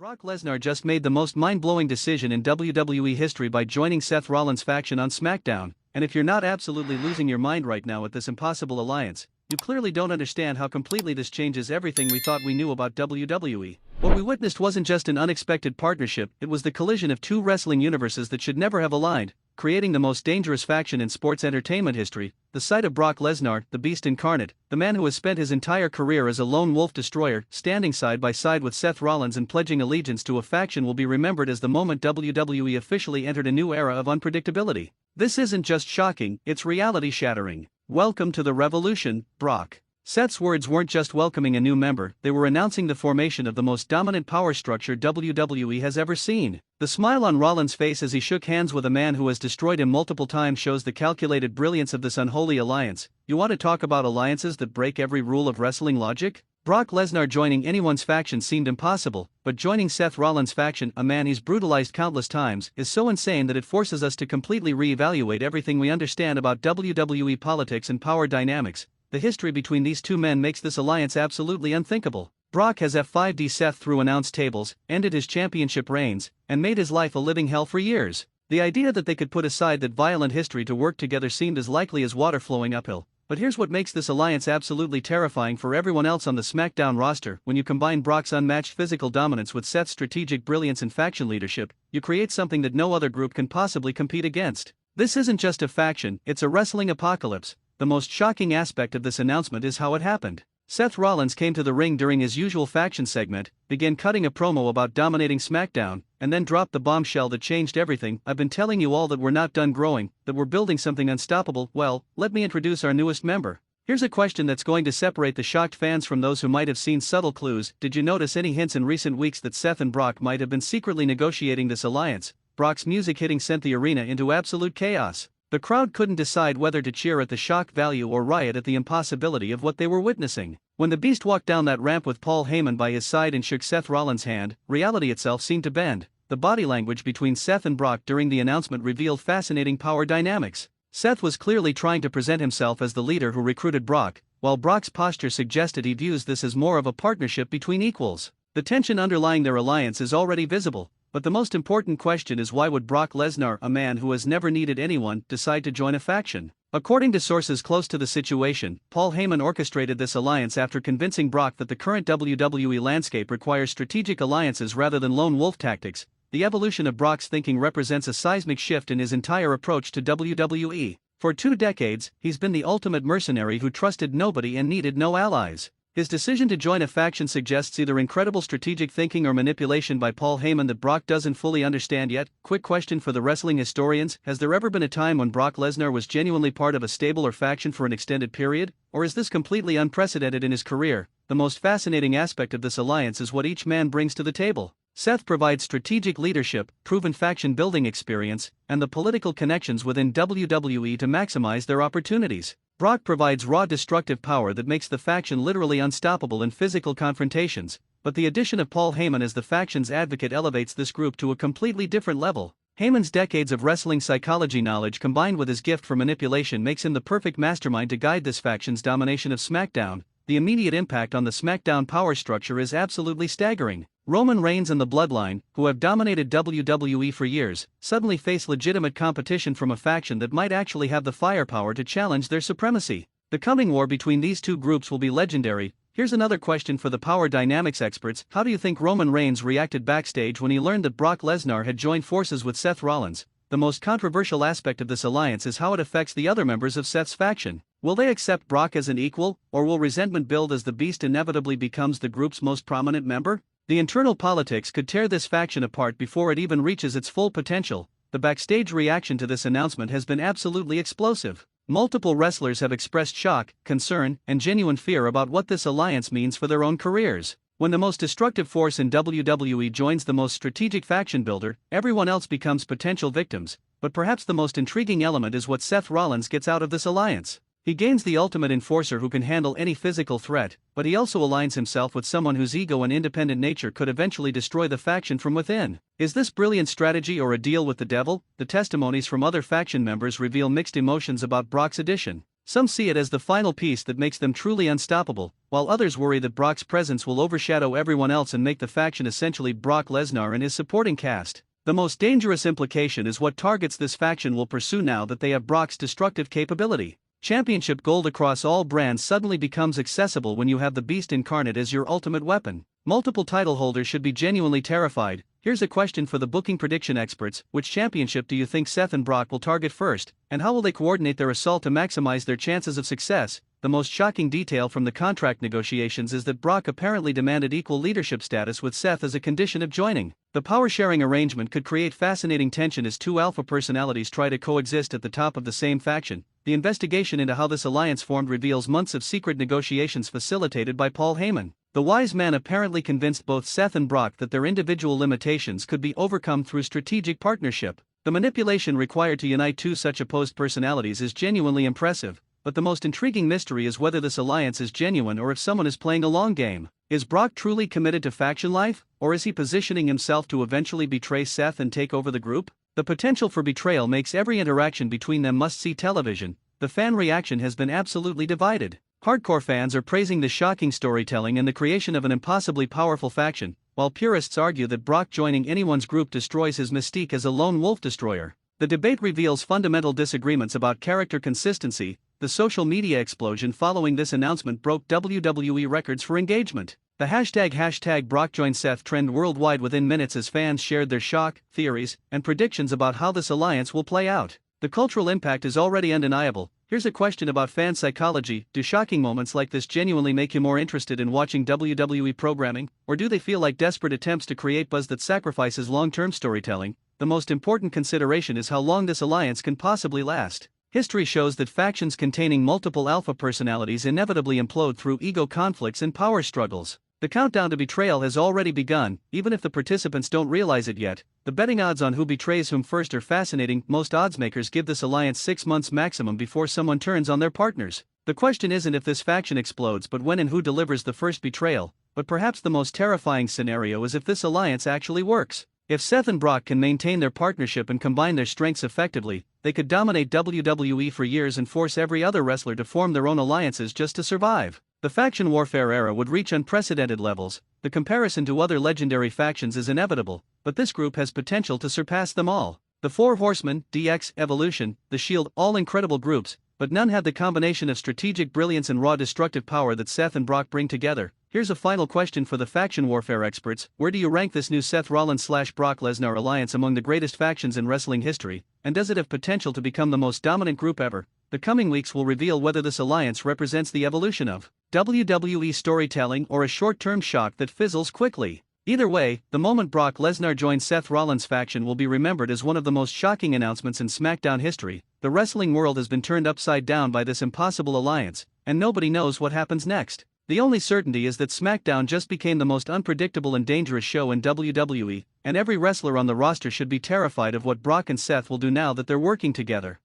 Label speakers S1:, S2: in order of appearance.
S1: Brock Lesnar just made the most mind-blowing decision in WWE history by joining Seth Rollins' faction on SmackDown, and if you're not absolutely losing your mind right now at this impossible alliance, you clearly don't understand how completely this changes everything we thought we knew about WWE. What we witnessed wasn't just an unexpected partnership, it was the collision of two wrestling universes that should never have aligned, creating the most dangerous faction in sports entertainment history. The sight of Brock Lesnar, the Beast incarnate, the man who has spent his entire career as a lone wolf destroyer, standing side by side with Seth Rollins and pledging allegiance to a faction will be remembered as the moment WWE officially entered a new era of unpredictability. This isn't just shocking, it's reality-shattering. Welcome to the revolution, Brock. Seth's words weren't just welcoming a new member, they were announcing the formation of the most dominant power structure WWE has ever seen. The smile on Rollins' face as he shook hands with a man who has destroyed him multiple times shows the calculated brilliance of this unholy alliance. You want to talk about alliances that break every rule of wrestling logic? Brock Lesnar joining anyone's faction seemed impossible, but joining Seth Rollins' faction, a man he's brutalized countless times, is so insane that it forces us to completely re-evaluate everything we understand about WWE politics and power dynamics. The history between these two men makes this alliance absolutely unthinkable. Brock has F5'd Seth through announce tables, ended his championship reigns, and made his life a living hell for years. The idea that they could put aside that violent history to work together seemed as likely as water flowing uphill. But here's what makes this alliance absolutely terrifying for everyone else on the SmackDown roster. When you combine Brock's unmatched physical dominance with Seth's strategic brilliance and faction leadership, you create something that no other group can possibly compete against. This isn't just a faction, it's a wrestling apocalypse. The most shocking aspect of this announcement is how it happened. Seth Rollins came to the ring during his usual faction segment, began cutting a promo about dominating SmackDown, and then dropped the bombshell that changed everything. I've been telling you all that we're not done growing, that we're building something unstoppable. Well, let me introduce our newest member. Here's a question that's going to separate the shocked fans from those who might have seen subtle clues. Did you notice any hints in recent weeks that Seth and Brock might have been secretly negotiating this alliance? Brock's music hitting sent the arena into absolute chaos. The crowd couldn't decide whether to cheer at the shock value or riot at the impossibility of what they were witnessing. When the Beast walked down that ramp with Paul Heyman by his side and shook Seth Rollins' hand, reality itself seemed to bend. The body language between Seth and Brock during the announcement revealed fascinating power dynamics. Seth was clearly trying to present himself as the leader who recruited Brock, while Brock's posture suggested he views this as more of a partnership between equals. The tension underlying their alliance is already visible. But the most important question is, why would Brock Lesnar, a man who has never needed anyone, decide to join a faction? According to sources close to the situation, Paul Heyman orchestrated this alliance after convincing Brock that the current WWE landscape requires strategic alliances rather than lone wolf tactics. The evolution of Brock's thinking represents a seismic shift in his entire approach to WWE. For 2 decades, he's been the ultimate mercenary who trusted nobody and needed no allies. His decision to join a faction suggests either incredible strategic thinking or manipulation by Paul Heyman that Brock doesn't fully understand yet. Quick question for the wrestling historians: has there ever been a time when Brock Lesnar was genuinely part of a stable or faction for an extended period? Or is this completely unprecedented in his career? The most fascinating aspect of this alliance is what each man brings to the table. Seth provides strategic leadership, proven faction building experience, and the political connections within WWE to maximize their opportunities. Brock provides raw destructive power that makes the faction literally unstoppable in physical confrontations, but the addition of Paul Heyman as the faction's advocate elevates this group to a completely different level. Heyman's decades of wrestling psychology knowledge combined with his gift for manipulation makes him the perfect mastermind to guide this faction's domination of SmackDown. The immediate impact on the SmackDown power structure is absolutely staggering. Roman Reigns and the Bloodline, who have dominated WWE for years, suddenly face legitimate competition from a faction that might actually have the firepower to challenge their supremacy. The coming war between these two groups will be legendary. Here's another question for the power dynamics experts: how do you think Roman Reigns reacted backstage when he learned that Brock Lesnar had joined forces with Seth Rollins? The most controversial aspect of this alliance is how it affects the other members of Seth's faction. Will they accept Brock as an equal, or will resentment build as the Beast inevitably becomes the group's most prominent member? The internal politics could tear this faction apart before it even reaches its full potential. The backstage reaction to this announcement has been absolutely explosive. Multiple wrestlers have expressed shock, concern, and genuine fear about what this alliance means for their own careers. When the most destructive force in WWE joins the most strategic faction builder, everyone else becomes potential victims. But perhaps the most intriguing element is what Seth Rollins gets out of this alliance. He gains the ultimate enforcer who can handle any physical threat, but he also aligns himself with someone whose ego and independent nature could eventually destroy the faction from within. Is this brilliant strategy or a deal with the devil? The testimonies from other faction members reveal mixed emotions about Brock's addition. Some see it as the final piece that makes them truly unstoppable, while others worry that Brock's presence will overshadow everyone else and make the faction essentially Brock Lesnar and his supporting cast. The most dangerous implication is what targets this faction will pursue now that they have Brock's destructive capability. Championship gold across all brands suddenly becomes accessible when you have the Beast incarnate as your ultimate weapon. Multiple title holders should be genuinely terrified. Here's a question for the booking prediction experts: which championship do you think Seth and Brock will target first, and how will they coordinate their assault to maximize their chances of success? The most shocking detail from the contract negotiations is that Brock apparently demanded equal leadership status with Seth as a condition of joining. The power-sharing arrangement could create fascinating tension as two alpha personalities try to coexist at the top of the same faction. The investigation into how this alliance formed reveals months of secret negotiations facilitated by Paul Heyman. The wise man apparently convinced both Seth and Brock that their individual limitations could be overcome through strategic partnership. The manipulation required to unite two such opposed personalities is genuinely impressive, but the most intriguing mystery is whether this alliance is genuine or if someone is playing a long game. Is Brock truly committed to faction life, or is he positioning himself to eventually betray Seth and take over the group? The potential for betrayal makes every interaction between them must-see television. The fan reaction has been absolutely divided. Hardcore fans are praising the shocking storytelling and the creation of an impossibly powerful faction, while purists argue that Brock joining anyone's group destroys his mystique as a lone wolf destroyer. The debate reveals fundamental disagreements about character consistency. The social media explosion following this announcement broke WWE records for engagement. The hashtag Brock joined Seth trend worldwide within minutes as fans shared their shock, theories, and predictions about how this alliance will play out. The cultural impact is already undeniable. Here's a question about fan psychology: do shocking moments like this genuinely make you more interested in watching WWE programming, or do they feel like desperate attempts to create buzz that sacrifices long-term storytelling? The most important consideration is how long this alliance can possibly last. History shows that factions containing multiple alpha personalities inevitably implode through ego conflicts and power struggles. The countdown to betrayal has already begun, even if the participants don't realize it yet. The betting odds on who betrays whom first are fascinating. Most oddsmakers give this alliance 6 months maximum before someone turns on their partners. The question isn't if this faction explodes but when and who delivers the first betrayal, but perhaps the most terrifying scenario is if this alliance actually works. If Seth and Brock can maintain their partnership and combine their strengths effectively, they could dominate WWE for years and force every other wrestler to form their own alliances just to survive. The faction warfare era would reach unprecedented levels. The comparison to other legendary factions is inevitable, but this group has potential to surpass them all. The Four Horsemen, DX, Evolution, The Shield, all incredible groups, but none had the combination of strategic brilliance and raw destructive power that Seth and Brock bring together. Here's a final question for the faction warfare experts: where do you rank this new Seth Rollins/Brock Lesnar alliance among the greatest factions in wrestling history, and does it have potential to become the most dominant group ever? The coming weeks will reveal whether this alliance represents the evolution of WWE storytelling or a short-term shock that fizzles quickly. Either way, the moment Brock Lesnar joins Seth Rollins' faction will be remembered as one of the most shocking announcements in SmackDown history. The wrestling world has been turned upside down by this impossible alliance, and nobody knows what happens next. The only certainty is that SmackDown just became the most unpredictable and dangerous show in WWE, and every wrestler on the roster should be terrified of what Brock and Seth will do now that they're working together.